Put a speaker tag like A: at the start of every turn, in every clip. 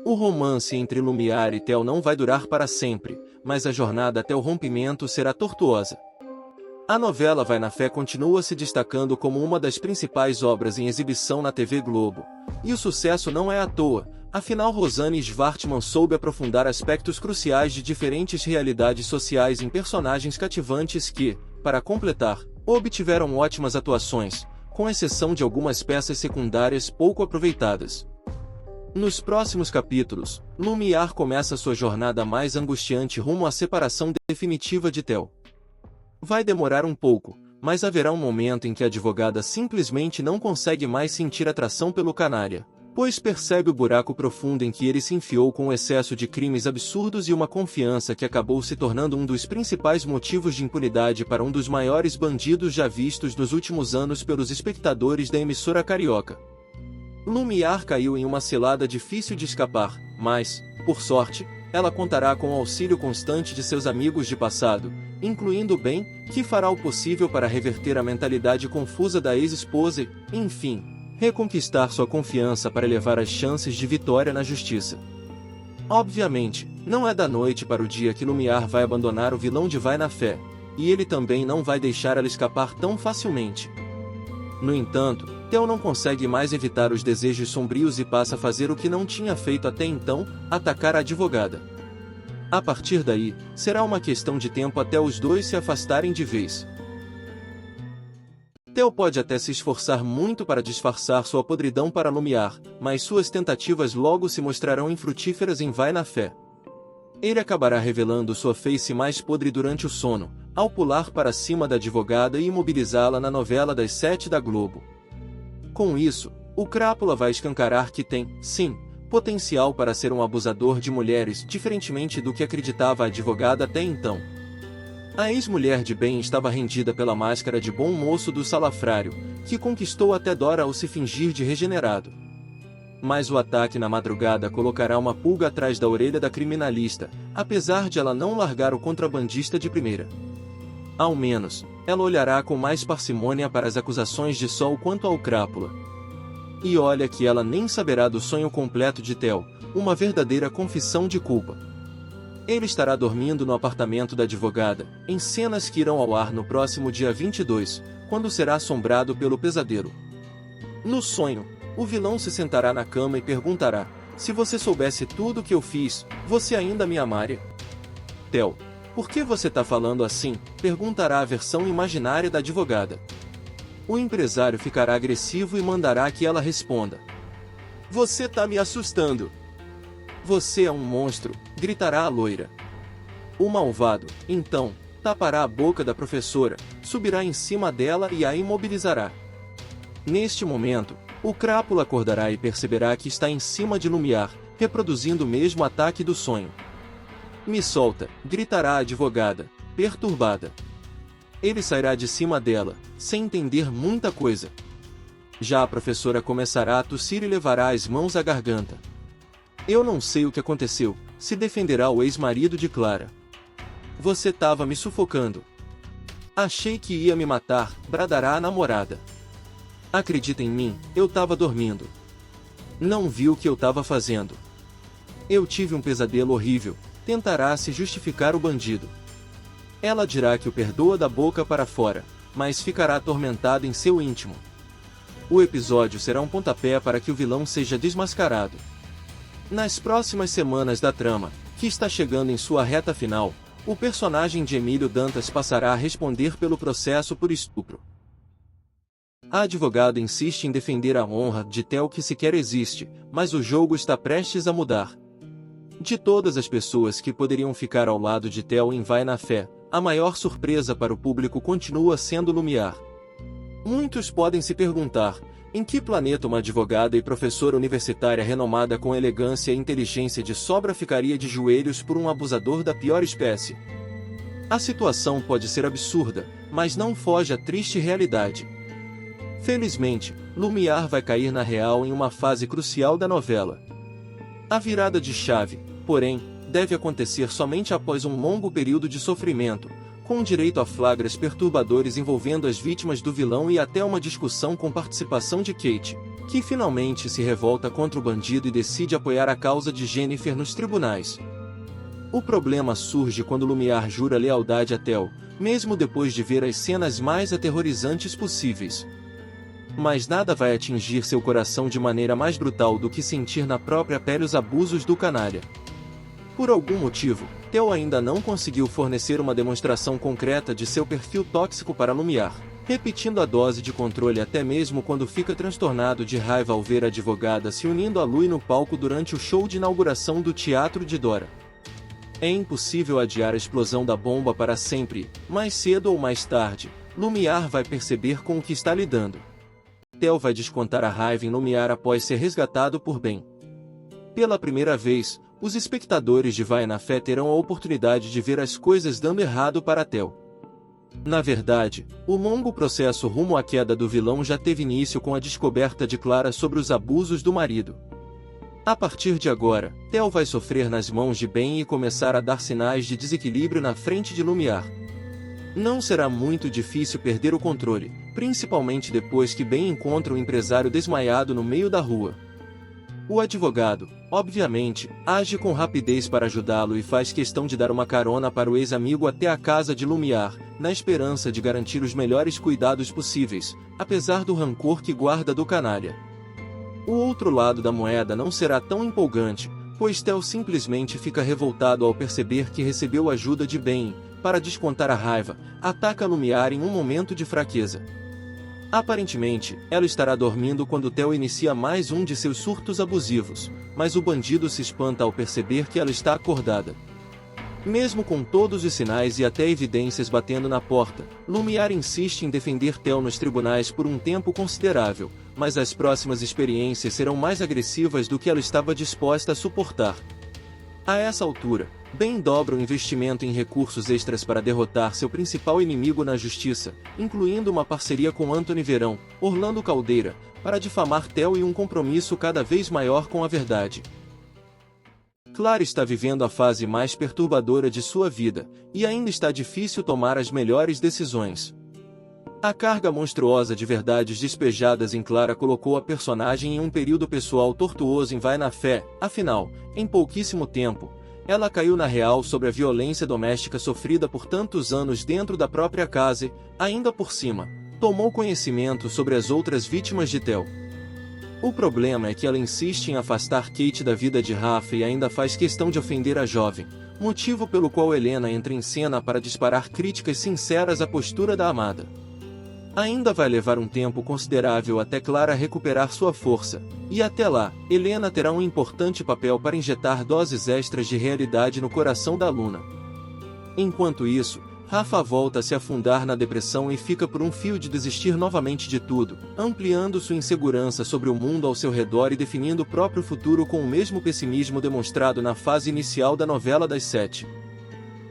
A: O romance entre Lumiar e Theo não vai durar para sempre, mas a jornada até o rompimento será tortuosa. A novela Vai na Fé continua se destacando como uma das principais obras em exibição na TV Globo. E o sucesso não é à toa, afinal Rosane Schwartzman soube aprofundar aspectos cruciais de diferentes realidades sociais em personagens cativantes que, para completar, obtiveram ótimas atuações, com exceção de algumas peças secundárias pouco aproveitadas. Nos próximos capítulos, Lumiar começa sua jornada mais angustiante rumo à separação definitiva de Theo. Vai demorar um pouco, mas haverá um momento em que a advogada simplesmente não consegue mais sentir atração pelo canalha, pois percebe o buraco profundo em que ele se enfiou com o excesso de crimes absurdos e uma confiança que acabou se tornando um dos principais motivos de impunidade para um dos maiores bandidos já vistos nos últimos anos pelos espectadores da emissora carioca. Lumiar caiu em uma cilada difícil de escapar, mas, por sorte, ela contará com o auxílio constante de seus amigos de passado, incluindo Ben, que fará o possível para reverter a mentalidade confusa da ex-esposa e, enfim, reconquistar sua confiança para elevar as chances de vitória na justiça. Obviamente, não é da noite para o dia que Lumiar vai abandonar o vilão de Vai na Fé, e ele também não vai deixar ela escapar tão facilmente. No entanto, Theo não consegue mais evitar os desejos sombrios e passa a fazer o que não tinha feito até então, atacar a advogada. A partir daí, será uma questão de tempo até os dois se afastarem de vez. Theo pode até se esforçar muito para disfarçar sua podridão para Lumiar, mas suas tentativas logo se mostrarão infrutíferas em Vai na Fé. Ele acabará revelando sua face mais podre durante o sono, ao pular para cima da advogada e imobilizá-la na novela das 7 da Globo. Com isso, o Crápula vai escancarar que tem, sim, potencial para ser um abusador de mulheres, diferentemente do que acreditava a advogada até então. A ex-mulher de Ben estava rendida pela máscara de bom moço do salafrário, que conquistou até Dora ao se fingir de regenerado. Mas o ataque na madrugada colocará uma pulga atrás da orelha da criminalista, apesar de ela não largar o contrabandista de primeira. Ao menos, ela olhará com mais parcimônia para as acusações de Sol quanto ao Crápula. E olha que ela nem saberá do sonho completo de Theo, uma verdadeira confissão de culpa. Ele estará dormindo no apartamento da advogada, em cenas que irão ao ar no próximo dia 22, quando será assombrado pelo pesadelo. No sonho, o vilão se sentará na cama e perguntará: se você soubesse tudo o que eu fiz, você ainda me amaria? Theo: por que você tá falando assim? Perguntará a versão imaginária da advogada. O empresário ficará agressivo e mandará que ela responda: você tá me assustando. Você é um monstro, gritará a loira. O malvado, então, tapará a boca da professora, subirá em cima dela e a imobilizará. Neste momento, o Crápula acordará e perceberá que está em cima de Lumiar, reproduzindo o mesmo ataque do sonho. Me solta, gritará a advogada, perturbada. Ele sairá de cima dela, sem entender muita coisa. Já a professora começará a tossir e levará as mãos à garganta. Eu não sei o que aconteceu, se defenderá o ex-marido de Clara. Você tava me sufocando. Achei que ia me matar, bradará a namorada. Acredita em mim, eu tava dormindo. Não viu o que eu tava fazendo. Eu tive um pesadelo horrível, tentará se justificar o bandido. Ela dirá que o perdoa da boca para fora, mas ficará atormentada em seu íntimo. O episódio será um pontapé para que o vilão seja desmascarado. Nas próximas semanas da trama, que está chegando em sua reta final, o personagem de Emílio Dantas passará a responder pelo processo por estupro. A advogada insiste em defender a honra de Theo que sequer existe, mas o jogo está prestes a mudar. De todas as pessoas que poderiam ficar ao lado de Theo em Vai na Fé, a maior surpresa para o público continua sendo Lumiar. Muitos podem se perguntar: em que planeta uma advogada e professora universitária renomada com elegância e inteligência de sobra ficaria de joelhos por um abusador da pior espécie? A situação pode ser absurda, mas não foge à triste realidade. Felizmente, Lumiar vai cair na real em uma fase crucial da novela. A virada de chave, porém, deve acontecer somente após um longo período de sofrimento, com direito a flagras perturbadores envolvendo as vítimas do vilão e até uma discussão com participação de Kate, que finalmente se revolta contra o bandido e decide apoiar a causa de Jennifer nos tribunais. O problema surge quando Lumiar jura lealdade a Theo, mesmo depois de ver as cenas mais aterrorizantes possíveis. Mas nada vai atingir seu coração de maneira mais brutal do que sentir na própria pele os abusos do canalha. Por algum motivo, Theo ainda não conseguiu fornecer uma demonstração concreta de seu perfil tóxico para Lumiar, repetindo a dose de controle até mesmo quando fica transtornado de raiva ao ver a advogada se unindo a Lui no palco durante o show de inauguração do Teatro de Dora. É impossível adiar a explosão da bomba para sempre, mais cedo ou mais tarde, Lumiar vai perceber com o que está lidando. Theo vai descontar a raiva em Lumiar após ser resgatado por Ben. Pela primeira vez, os espectadores de Vai na Fé terão a oportunidade de ver as coisas dando errado para Theo. Na verdade, o longo processo rumo à queda do vilão já teve início com a descoberta de Clara sobre os abusos do marido. A partir de agora, Theo vai sofrer nas mãos de Ben e começar a dar sinais de desequilíbrio na frente de Lumiar. Não será muito difícil perder o controle, principalmente depois que Ben encontra o empresário desmaiado no meio da rua. O advogado, obviamente, age com rapidez para ajudá-lo e faz questão de dar uma carona para o ex-amigo até a casa de Lumiar, na esperança de garantir os melhores cuidados possíveis, apesar do rancor que guarda do canalha. O outro lado da moeda não será tão empolgante, pois Theo simplesmente fica revoltado ao perceber que recebeu ajuda de Ben, para descontar a raiva, ataca Lumiar em um momento de fraqueza. Aparentemente, ela estará dormindo quando Theo inicia mais um de seus surtos abusivos, mas o bandido se espanta ao perceber que ela está acordada. Mesmo com todos os sinais e até evidências batendo na porta, Lumiar insiste em defender Theo nos tribunais por um tempo considerável, mas as próximas experiências serão mais agressivas do que ela estava disposta a suportar. A essa altura, Ben dobra o investimento em recursos extras para derrotar seu principal inimigo na justiça, incluindo uma parceria com Anthony Verão, Orlando Caldeira, para difamar Theo e um compromisso cada vez maior com a verdade. Clara está vivendo a fase mais perturbadora de sua vida, e ainda está difícil tomar as melhores decisões. A carga monstruosa de verdades despejadas em Clara colocou a personagem em um período pessoal tortuoso em Vai na Fé, afinal, em pouquíssimo tempo, ela caiu na real sobre a violência doméstica sofrida por tantos anos dentro da própria casa e, ainda por cima, tomou conhecimento sobre as outras vítimas de Theo. O problema é que ela insiste em afastar Kate da vida de Rafa e ainda faz questão de ofender a jovem, motivo pelo qual Helena entra em cena para disparar críticas sinceras à postura da amada. Ainda vai levar um tempo considerável até Clara recuperar sua força, e até lá, Helena terá um importante papel para injetar doses extras de realidade no coração da aluna. Enquanto isso, Rafa volta a se afundar na depressão e fica por um fio de desistir novamente de tudo, ampliando sua insegurança sobre o mundo ao seu redor e definindo o próprio futuro com o mesmo pessimismo demonstrado na fase inicial da novela das 7.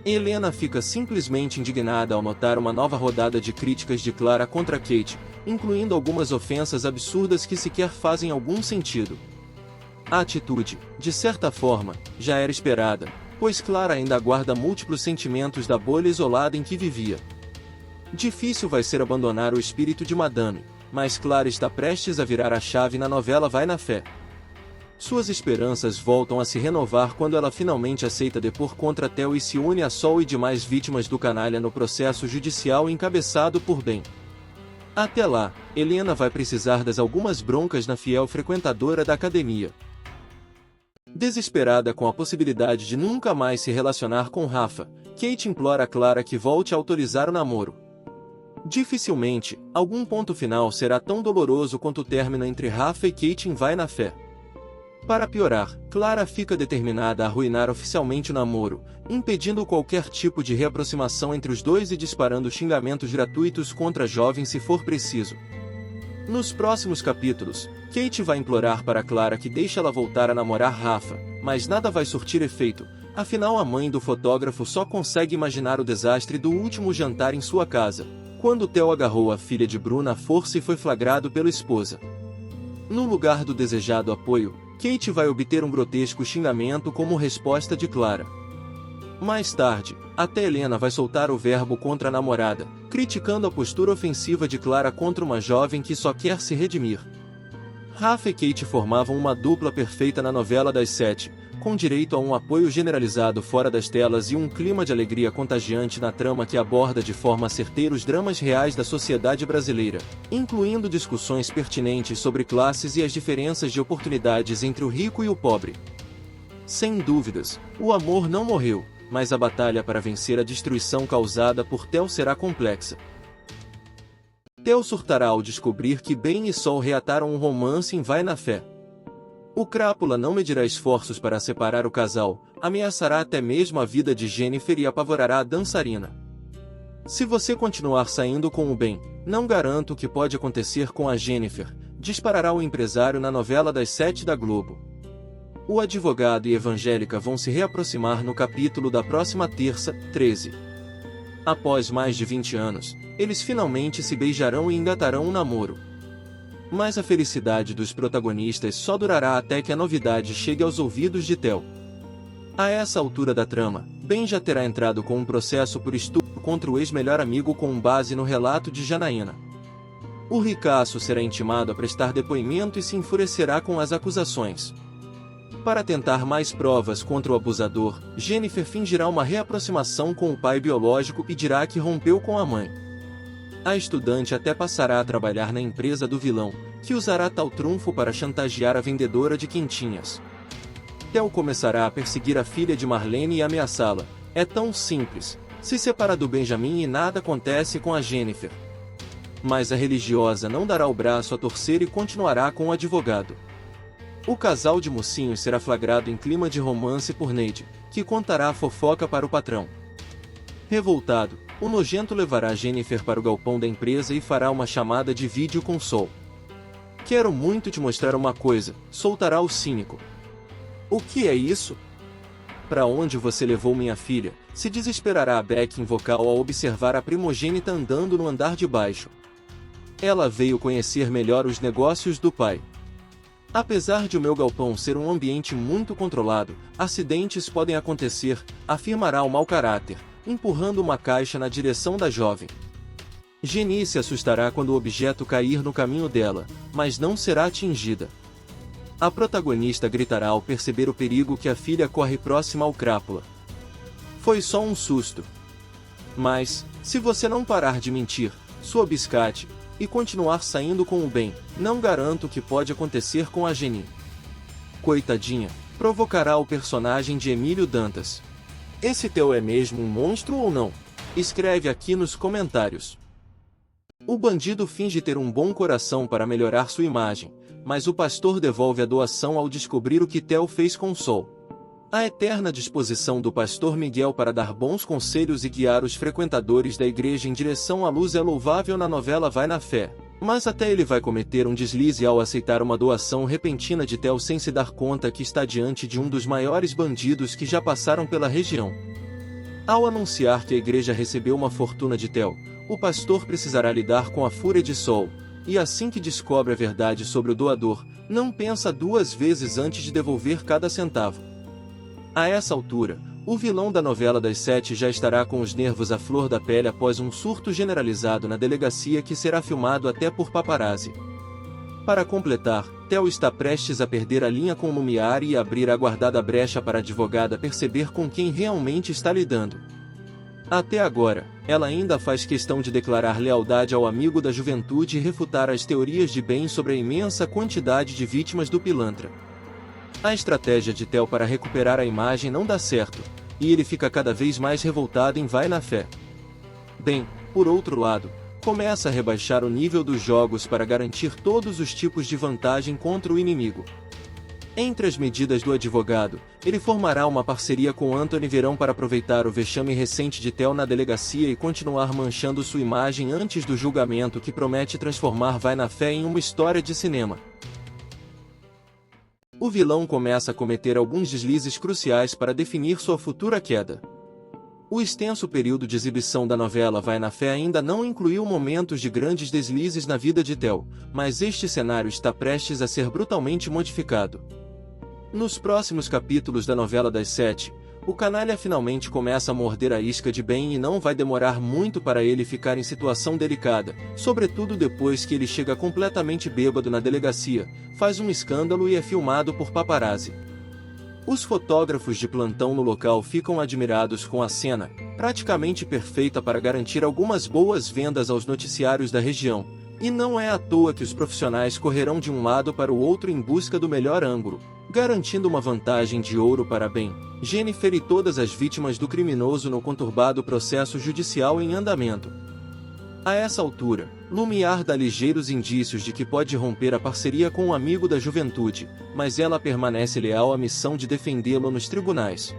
A: Helena fica simplesmente indignada ao notar uma nova rodada de críticas de Clara contra Kate, incluindo algumas ofensas absurdas que sequer fazem algum sentido. A atitude, de certa forma, já era esperada, pois Clara ainda guarda múltiplos sentimentos da bolha isolada em que vivia. Difícil vai ser abandonar o espírito de Madame, mas Clara está prestes a virar a chave na novela Vai na Fé. Suas esperanças voltam a se renovar quando ela finalmente aceita depor contra Theo e se une a Sol e demais vítimas do canalha no processo judicial encabeçado por Ben. Até lá, Helena vai precisar das algumas broncas na fiel frequentadora da academia. Desesperada com a possibilidade de nunca mais se relacionar com Rafa, Kate implora a Clara que volte a autorizar o namoro. Dificilmente, algum ponto final será tão doloroso quanto o término entre Rafa e Kate em Vai na Fé. Para piorar, Clara fica determinada a arruinar oficialmente o namoro, impedindo qualquer tipo de reaproximação entre os dois e disparando xingamentos gratuitos contra a jovem se for preciso. Nos próximos capítulos, Kate vai implorar para Clara que deixe ela voltar a namorar Rafa, mas nada vai surtir efeito, afinal a mãe do fotógrafo só consegue imaginar o desastre do último jantar em sua casa, quando Theo agarrou a filha de Bruna à força e foi flagrado pela esposa. No lugar do desejado apoio, Kate vai obter um grotesco xingamento como resposta de Clara. Mais tarde, até Helena vai soltar o verbo contra a namorada, criticando a postura ofensiva de Clara contra uma jovem que só quer se redimir. Rafa e Kate formavam uma dupla perfeita na novela das 7, com direito a um apoio generalizado fora das telas e um clima de alegria contagiante na trama que aborda de forma certeira os dramas reais da sociedade brasileira, incluindo discussões pertinentes sobre classes e as diferenças de oportunidades entre o rico e o pobre. Sem dúvidas, o amor não morreu, mas a batalha para vencer a destruição causada por Theo será complexa. Theo surtará ao descobrir que Ben e Sol reataram um romance em Vai na Fé. O Crápula não medirá esforços para separar o casal, ameaçará até mesmo a vida de Jennifer e apavorará a dançarina. Se você continuar saindo com o Ben, não garanto o que pode acontecer com a Jennifer, disparará o empresário na novela das 7 da Globo. O advogado e Evangélica vão se reaproximar no capítulo da próxima terça, 13. Após mais de 20 anos, eles finalmente se beijarão e engatarão um namoro. Mas a felicidade dos protagonistas só durará até que a novidade chegue aos ouvidos de Theo. A essa altura da trama, Ben já terá entrado com um processo por estupro contra o ex-melhor amigo com base no relato de Janaína. O ricaço será intimado a prestar depoimento e se enfurecerá com as acusações. Para tentar mais provas contra o abusador, Jennifer fingirá uma reaproximação com o pai biológico e dirá que rompeu com a mãe. A estudante até passará a trabalhar na empresa do vilão, que usará tal trunfo para chantagear a vendedora de quentinhas. Theo começará a perseguir a filha de Marlene e ameaçá-la. É tão simples. Se separa do Benjamin e nada acontece com a Jennifer. Mas a religiosa não dará o braço a torcer e continuará com o advogado. O casal de mocinhos será flagrado em clima de romance por Neide, que contará a fofoca para o patrão. Revoltado, o nojento levará Jennifer para o galpão da empresa e fará uma chamada de vídeo com Sol. Quero muito te mostrar uma coisa, soltará o cínico. O que é isso? Para onde você levou minha filha? Se desesperará a Beck vocal ao observar a primogênita andando no andar de baixo. Ela veio conhecer melhor os negócios do pai. Apesar de o meu galpão ser um ambiente muito controlado, acidentes podem acontecer, afirmará o mau caráter, empurrando uma caixa na direção da jovem. Jenny se assustará quando o objeto cair no caminho dela, mas não será atingida. A protagonista gritará ao perceber o perigo que a filha corre próxima ao Crápula. Foi só um susto. Mas, se você não parar de mentir, sua biscate, e continuar saindo com o Ben, não garanto o que pode acontecer com a Jenny. Coitadinha, provocará o personagem de Emílio Dantas. Esse Theo é mesmo um monstro ou não? Escreve aqui nos comentários. O bandido finge ter um bom coração para melhorar sua imagem, mas o pastor devolve a doação ao descobrir o que Theo fez com Sol. A eterna disposição do pastor Miguel para dar bons conselhos e guiar os frequentadores da igreja em direção à luz é louvável na novela Vai na Fé, mas até ele vai cometer um deslize ao aceitar uma doação repentina de Theo sem se dar conta que está diante de um dos maiores bandidos que já passaram pela região. Ao anunciar que a igreja recebeu uma fortuna de Theo, o pastor precisará lidar com a fúria de Sol, e assim que descobre a verdade sobre o doador, não pensa duas vezes antes de devolver cada centavo. A essa altura, o vilão da novela das 7 já estará com os nervos à flor da pele após um surto generalizado na delegacia que será filmado até por paparazzi. Para completar, Theo está prestes a perder a linha com Lumiar e abrir a guardada brecha para a advogada perceber com quem realmente está lidando. Até agora, ela ainda faz questão de declarar lealdade ao amigo da juventude e refutar as teorias de Ben sobre a imensa quantidade de vítimas do pilantra. A estratégia de Theo para recuperar a imagem não dá certo, e ele fica cada vez mais revoltado em Vai na Fé. Ben, por outro lado, começa a rebaixar o nível dos jogos para garantir todos os tipos de vantagem contra o inimigo. Entre as medidas do advogado, ele formará uma parceria com Anthony Verão para aproveitar o vexame recente de Theo na delegacia e continuar manchando sua imagem antes do julgamento que promete transformar Vai na Fé em uma história de cinema. O vilão começa a cometer alguns deslizes cruciais para definir sua futura queda. O extenso período de exibição da novela Vai na Fé ainda não incluiu momentos de grandes deslizes na vida de Theo, mas este cenário está prestes a ser brutalmente modificado. Nos próximos capítulos da novela das 7, o canalha finalmente começa a morder a isca de Ben e não vai demorar muito para ele ficar em situação delicada, sobretudo depois que ele chega completamente bêbado na delegacia, faz um escândalo e é filmado por paparazzi. Os fotógrafos de plantão no local ficam admirados com a cena, praticamente perfeita para garantir algumas boas vendas aos noticiários da região, e não é à toa que os profissionais correrão de um lado para o outro em busca do melhor ângulo, garantindo uma vantagem de ouro para Ben, Jennifer e todas as vítimas do criminoso no conturbado processo judicial em andamento. A essa altura, Lumiar dá ligeiros indícios de que pode romper a parceria com um amigo da juventude, mas ela permanece leal à missão de defendê-lo nos tribunais.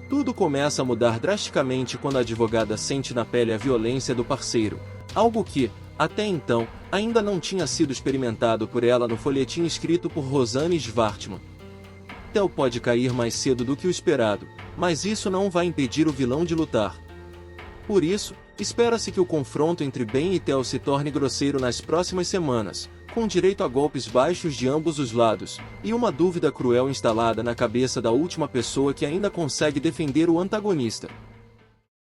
A: Tudo começa a mudar drasticamente quando a advogada sente na pele a violência do parceiro, algo que, até então, ainda não tinha sido experimentado por ela no folhetim escrito por Rosanne Schwartzman. Theo pode cair mais cedo do que o esperado, mas isso não vai impedir o vilão de lutar. Por isso, espera-se que o confronto entre Ben e Theo se torne grosseiro nas próximas semanas, com direito a golpes baixos de ambos os lados, e uma dúvida cruel instalada na cabeça da última pessoa que ainda consegue defender o antagonista.